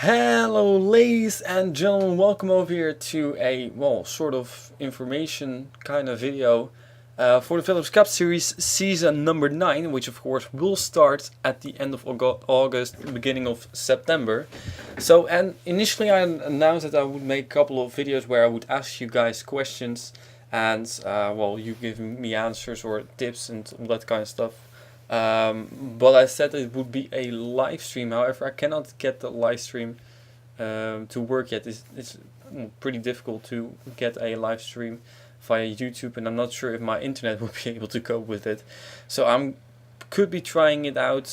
Hello ladies and gentlemen, welcome over here to a, well, sort of information kind of video for the Philips Cup Series season number 9, which of course will start at the end of August, beginning of September. So, and initially I announced that I would make a couple of videos where I would ask you guys questions and, well, you give me answers or tips and all that kind of stuff. But I said it would be a live stream. However, I cannot get the live stream to work yet. It's pretty difficult to get a live stream via YouTube, and I'm not sure if my internet will be able to cope with it. So could be trying it out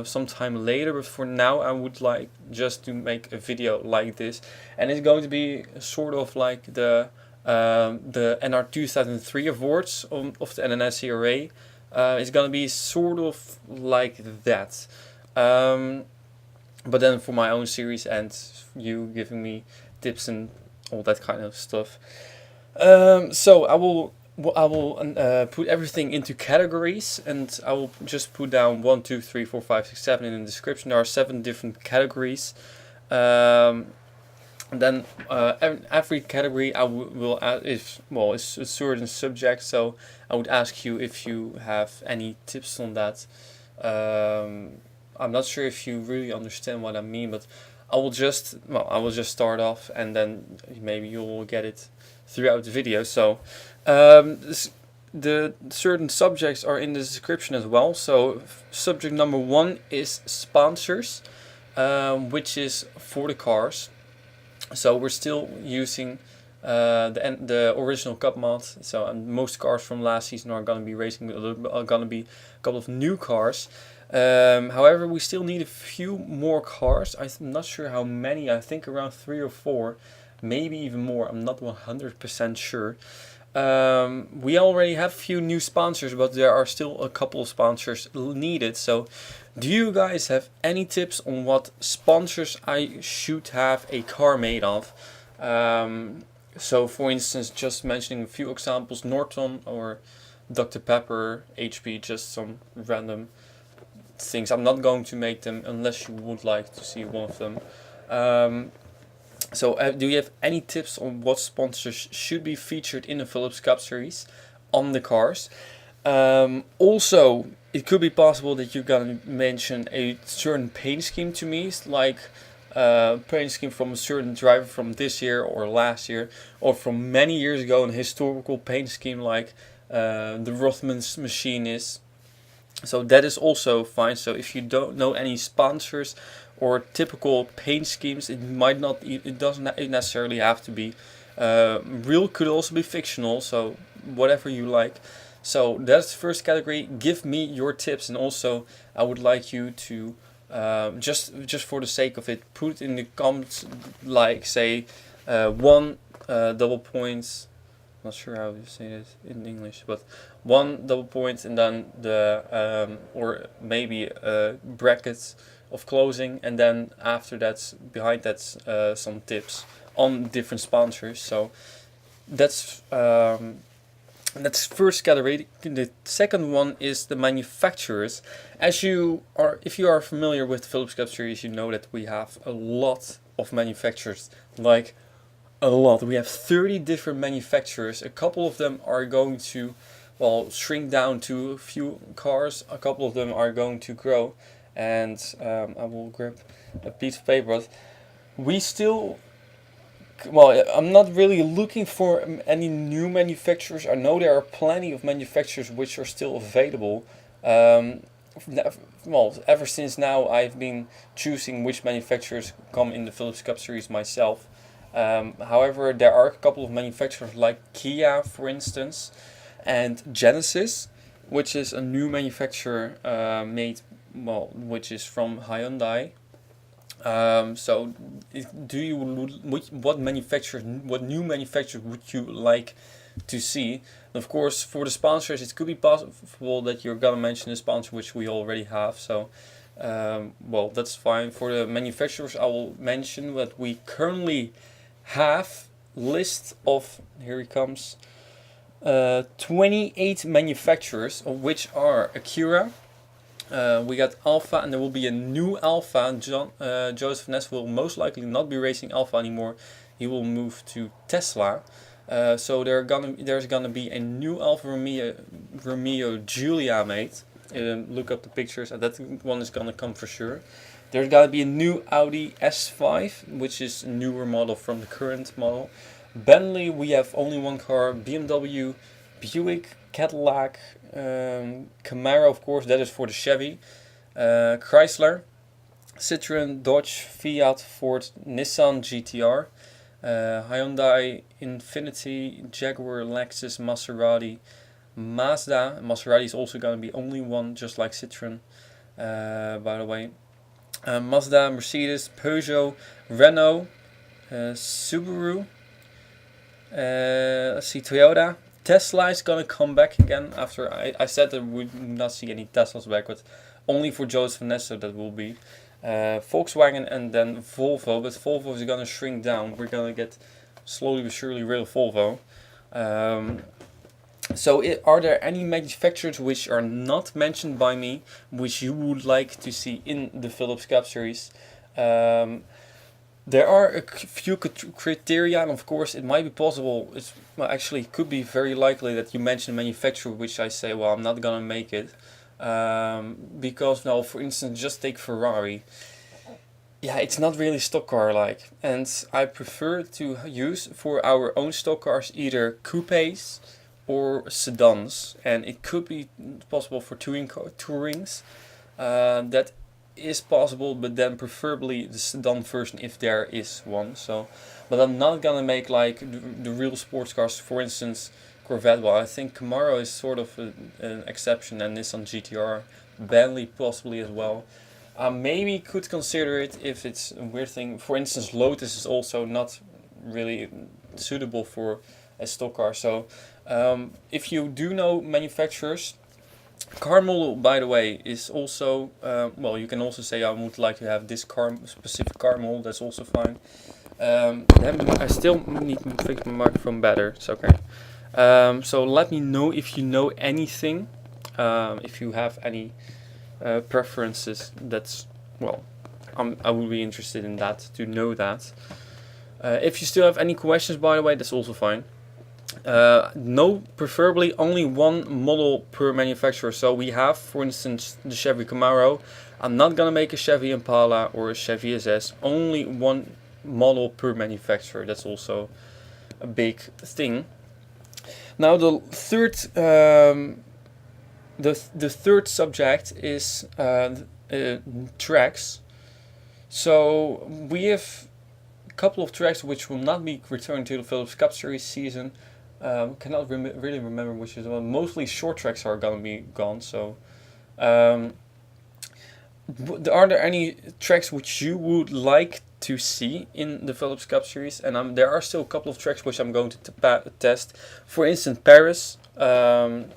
sometime later, but for now I would like just to make a video like this, and it's going to be sort of like the NR 2003 awards of the NNSCRA. It's gonna be sort of like that, but then for my own series and you giving me tips and all that kind of stuff. So I will put everything into categories, and I will just put down 1, 2, 3, 4, 5, 6, 7 in the description. There are 7 different categories. And then every category I will add is a certain subject. So I would ask you if you have any tips on that. I'm not sure if you really understand what I mean, but I will just start off, and then maybe you will get it throughout the video. So the certain subjects are in the description as well. So subject number 1 is sponsors, which is for the cars. So we're still using the original cup mod. So most cars from last season are going to be racing. Are going to be a couple of new cars. However, we still need a few more cars. I'm not sure how many. I think around 3 or 4, maybe even more. I'm not 100% sure. We already have a few new sponsors, but there are still a couple of sponsors needed. So do you guys have any tips on what sponsors I should have a car made of? So for instance, just mentioning a few examples: Norton or Dr. Pepper, HP, just some random things. I'm not going to make them unless you would like to see one of them. So do you have any tips on what sponsors should be featured in the Philips Cup Series on the cars? Also, it could be possible that you're gonna mention a certain paint scheme to me, like paint scheme from a certain driver from this year or last year, or from many years ago, an historical paint scheme like the Rothman's machine is. So that is also fine. So if you don't know any sponsors or typical paint schemes, it doesn't necessarily have to be real, could also be fictional, so whatever you like. So that's the first category. Give me your tips, and also I would like you to just for the sake of it, put it in the comments, like say 1 double points. Not sure how to say this in English, but 1 double point, and then the or maybe brackets of closing, and then after that, behind that, some tips on different sponsors. So that's first category. The second one is the manufacturers. If you are familiar with the Philips Cup Series, you know that we have a lot of manufacturers, like a lot. We have 30 different manufacturers. A couple of them are going to, well, shrink down to a few cars. A couple of them are going to grow. And I will grab a piece of paper. But we still, well, I'm not really looking for any new manufacturers. I know there are plenty of manufacturers which are still available. Well, ever since now, I've been choosing which manufacturers come in the Philips Cup Series myself. However, there are a couple of manufacturers like Kia, for instance, and Genesis, which is a new manufacturer which is from Hyundai. So, what new manufacturers would you like to see? And of course, for the sponsors, it could be possible that you're gonna mention a sponsor which we already have. So, well, that's fine. For the manufacturers, I will mention that we currently have list of, here it comes, 28 manufacturers, of which are Acura, We got Alpha, and there will be a new Alpha. Joseph Ness will most likely not be racing Alpha anymore. He will move to Tesla. So there's gonna be a new Alfa Romeo Giulia made. Look up the pictures, and that one is gonna come for sure. There's gotta be a new Audi S5, which is a newer model from the current model. Bentley, we have only one car. BMW, Buick, Cadillac, Camaro, of course, that is for the Chevy. Chrysler, Citroen, Dodge, Fiat, Ford, Nissan GTR. Hyundai, Infiniti, Jaguar, Lexus, Maserati, Mazda. Maserati is also going to be only one, just like Citroen, by the way. Mazda, Mercedes, Peugeot, Renault, Subaru. Let's see, Toyota. Tesla is going to come back again after I said that we would not see any Teslas back, but only for Joseph Nessa that will be. Volkswagen and then Volvo, but Volvo is going to shrink down. We're going to get slowly but surely rid of Volvo. Are there any manufacturers which are not mentioned by me, which you would like to see in the Philips Cup Series? There are a few criteria, and of course it might be possible, actually it could be very likely that you mention a manufacturer which I say, well, I'm not going to make it. Because now, for instance, just take Ferrari. Yeah, it's not really stock car like, and I prefer to use for our own stock cars either coupes or sedans, and it could be possible for tourings. That is possible, but then preferably the sedan version if there is one. So, but I'm not gonna make like the real sports cars, for instance. Corvette. Well, I think Camaro is sort of an exception, and Nissan GTR, Bentley possibly as well. Maybe could consider it if it's a weird thing. For instance, Lotus is also not really suitable for a stock car. So if you do know manufacturers, car model, by the way, is also, well, you can also say I would like to have this specific car model, that's also fine. I still need to fix my microphone better, it's okay. So let me know if you know anything, if you have any preferences. That's, well, I would be interested in that, to know that. If you still have any questions, by the way, that's also fine. No, preferably only one model per manufacturer. So we have, for instance, the Chevy Camaro. I'm not gonna make a Chevy Impala or a Chevy SS. Only one model per manufacturer. That's also a big thing. Now the third subject is tracks. So we have a couple of tracks which will not be returned to the Philips Cup Series season. Cannot really remember which is one. Mostly short tracks are gonna be gone. So, are there any tracks which you would like to see in the Philips Cup Series? And there are still a couple of tracks which I'm going to test. For instance, Paris, and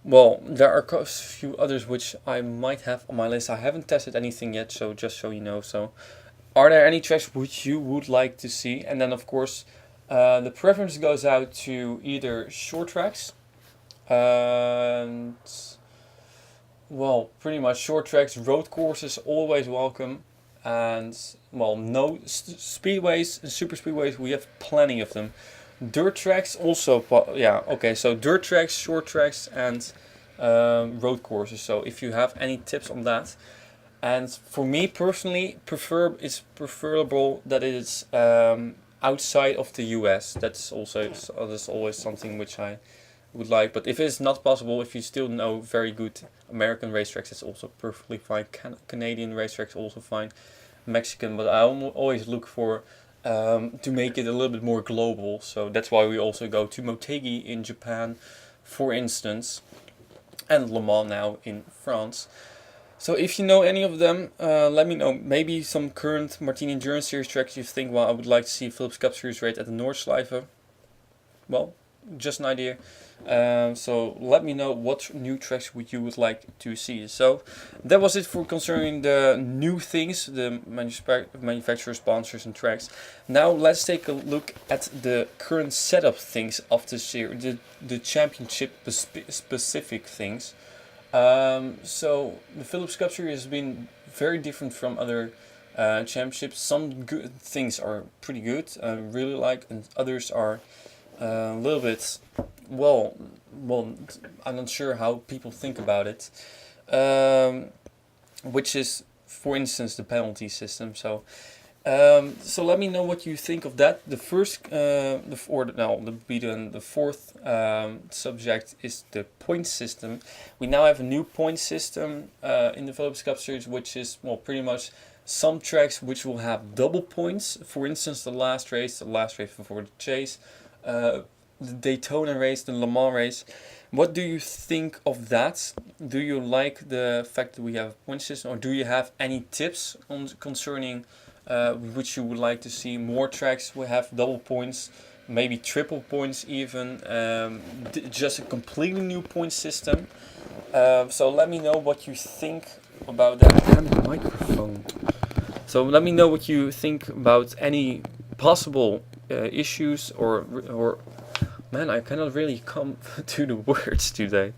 well, there are a few others which I might have on my list. I haven't tested anything yet, so just so you know. So, are there any tracks which you would like to see? And then, of course, the preference goes out to either short tracks, and well, pretty much short tracks, road courses, always welcome. And well, no speedways and super speedways, we have plenty of them. Dirt tracks also, yeah, okay, so dirt tracks, short tracks, and road courses. So if you have any tips on that. And for me personally, it's preferable that it is outside of the US. That's always something which I would like. But if it's not possible, if you still know very good American racetracks, it's also perfectly fine. Canadian racetracks also fine. Mexican, but I always look for to make it a little bit more global. So that's why we also go to Motegi in Japan, for instance, and Le Mans now in France. So if you know any of them, let me know. Maybe some current Martini Endurance Series tracks you think, well, I would like to see Philips Cup Series race at the Nordschleife. Well, just an idea. So let me know what new tracks you would like to see. So that was it for concerning the new things, the manufacturer sponsors and tracks. Now let's take a look at the current setup things of the series, the championship specific things. So the Philips Cup Series has been very different from other championships. Some good things are pretty good, I really like, and others are a little bit, well, well, I'm not sure how people think about it. Um, which is, for instance, the penalty system. So let me know what you think of that. The first, the fourth subject is the point system. We now have a new point system in the Philips Cup Series, which is, well, pretty much some tracks which will have double points. For instance, the last race before the chase, the Daytona race, the Le Mans race. What do you think of that? Do you like the fact that we have a point system, or do you have any tips on concerning which you would like to see? More tracks will have double points, maybe triple points even, just a completely new point system. So let me know what you think about that. Damn the microphone. So let me know what you think about any possible issues or man, I cannot really come to the words today.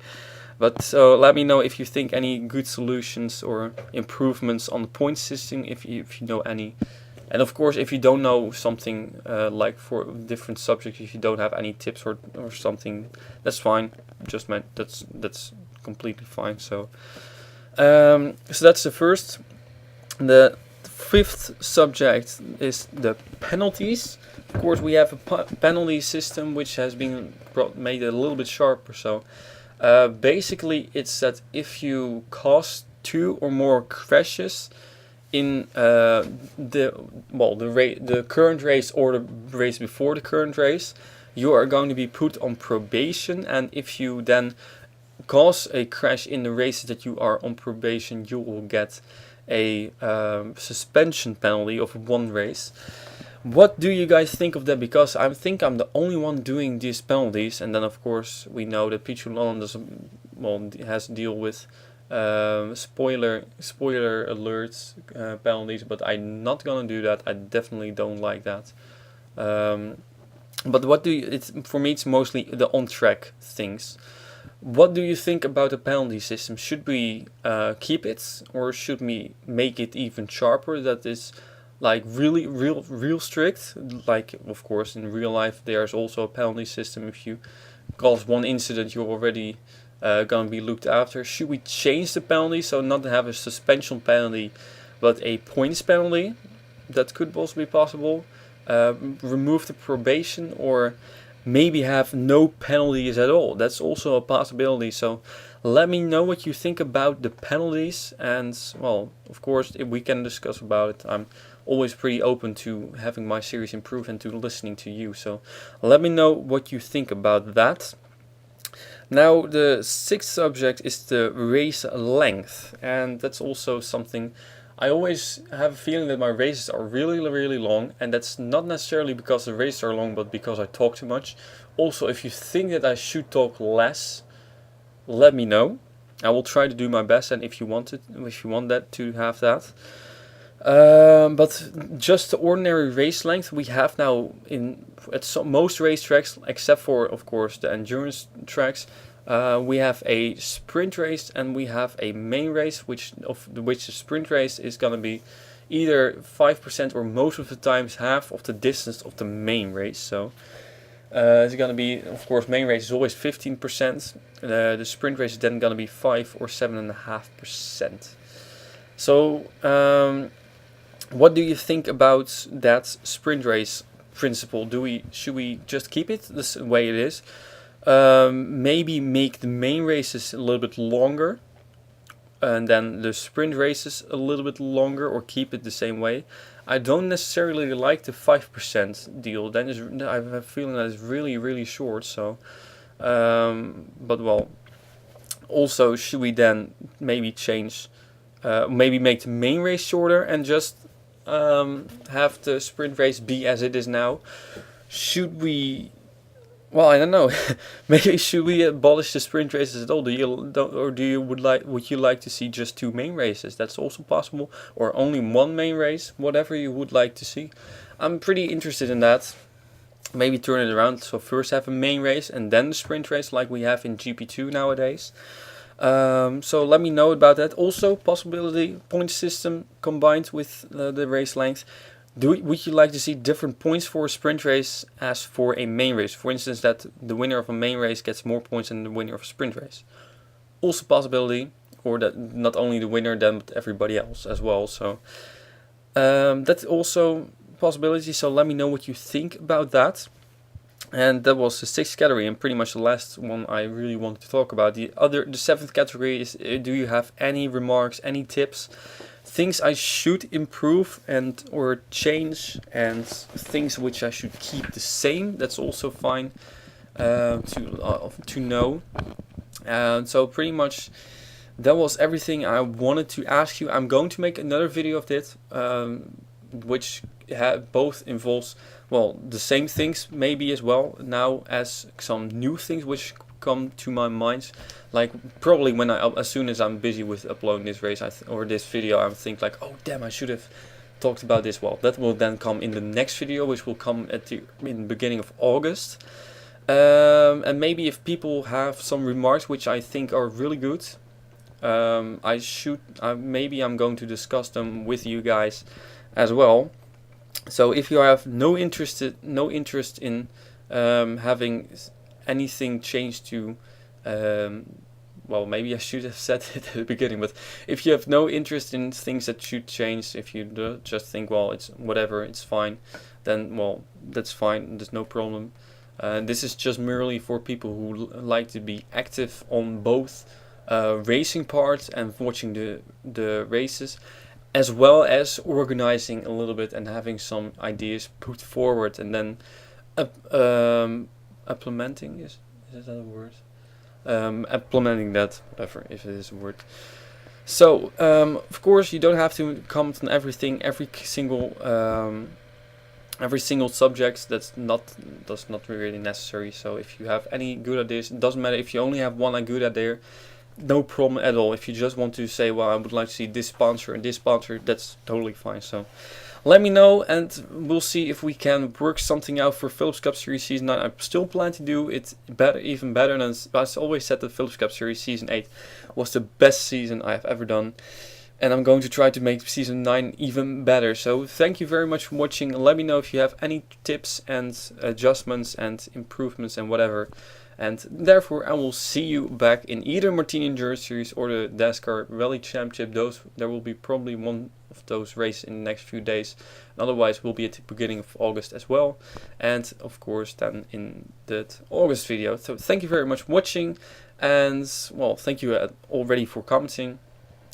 But so let me know if you think any good solutions or improvements on the point system, if you know any. And of course, if you don't know something like for different subjects, if you don't have any tips or something, that's fine. Just meant that's completely fine. So that's the first. The fifth subject is the penalties. Of course, we have a penalty system which has been made a little bit sharper. So basically, it's that if you cause 2 or more crashes in the current race or the race before the current race, you are going to be put on probation. And if you then cause a crash in the races that you are on probation, you will get a suspension penalty of 1 race. What do you guys think of that? Because I think I'm the only one doing these penalties, and then of course we know that Peter London has to deal with spoiler alerts penalties, but I'm not gonna do that. I definitely don't like that. But what do you? It's for me. It's mostly the on-track things. What do you think about the penalty system? Should we keep it, or should we make it even sharper? That is, like, really real strict. Like, of course, in real life there's also a penalty system. If you cause 1 incident, you're already gonna be looked after. Should we change the penalty, so not have a suspension penalty but a points penalty? That could also be possible. Remove the probation, or maybe have no penalties at all. That's also a possibility. So let me know what you think about the penalties, and well, of course, if we can discuss about it. I'm always pretty open to having my series improve and to listening to you. So let me know what you think about that. Now, the 6th subject is the race length, and that's also something. I always have a feeling that my races are really long, and that's not necessarily because the races are long, but because I talk too much. Also, if you think that I should talk less, let me know. I will try to do my best, and if you want that to have that. But just the ordinary race length we have now at most racetracks, except for, of course, the endurance tracks. We have a sprint race and we have a main race, which the sprint race is gonna be either 5% or most of the times half of the distance of the main race. So it's gonna be, of course, main race is always 15%. The sprint race is then gonna be 5 or 7.5%. So what do you think about that sprint race principle? Should we just keep it the way it is? Maybe make the main races a little bit longer, and then the sprint races a little bit longer, or keep it the same way. I don't necessarily like the 5% deal. Then I have a feeling that it's really short. So, but well, also, should we then maybe change, maybe make the main race shorter and just have the sprint race be as it is now? Should we? Well, I don't know. Maybe should we abolish the sprint races at all? Would you like to see just 2 main races? That's also possible, or only 1 main race. Whatever you would like to see. I'm pretty interested in that. Maybe turn it around. So first have a main race and then the sprint race, like we have in GP2 nowadays. So let me know about that. Also, possibility point system combined with the race length. Would you like to see different points for a sprint race as for a main race? For instance, that the winner of a main race gets more points than the winner of a sprint race. Also possibility, or that not only the winner then but everybody else as well. So that's also possibility. So let me know what you think about that. And that was the 6th category, and pretty much the last one I really wanted to talk about. The 7th category is: do you have any remarks, any tips, things I should improve and or change, and things which I should keep the same? That's also fine to know. So pretty much that was everything I wanted to ask you. I'm going to make another video of this, which both involves, well, the same things maybe as well now as some new things which come to my mind. Like probably when as soon as I'm busy with uploading this race or this video, I think like, oh damn, I should have talked about this. Well, that will then come in the next video, which will come in the beginning of August. And maybe if people have some remarks which I think are really good, maybe I'm going to discuss them with you guys as well. So if you have no interest in having anything changed to, well, maybe I should have said it at the beginning, but if you have no interest in things that should change, if you just think, well, it's whatever, it's fine, then, well, that's fine, there's no problem. This is just merely for people who like to be active on both racing part and watching the races, as well as organizing a little bit and having some ideas put forward and then implementing. Is that a word? Implementing that, whatever, if it is a word. So of course you don't have to comment on everything, every single subject. That's not really necessary. So if you have any good ideas, it doesn't matter if you only have one good idea. No problem at all. If you just want to say, well, I would like to see this sponsor and this sponsor, that's totally fine. So let me know, and we'll see if we can work something out for Philips Cup Series Season 9. I still plan to do it even better than I always said. The Philips Cup Series Season 8 was the best season I have ever done, and I'm going to try to make Season 9 even better. So thank you very much for watching. Let me know if you have any tips and adjustments and improvements and whatever. And therefore I will see you back in either Martini Endurance Series or the DASCAR Rally Championship. There will be probably one of those races in the next few days. And otherwise we'll be at the beginning of August as well. And of course then in that August video. So thank you very much for watching. And well, thank you already for commenting.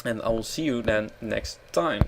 And I will see you then next time.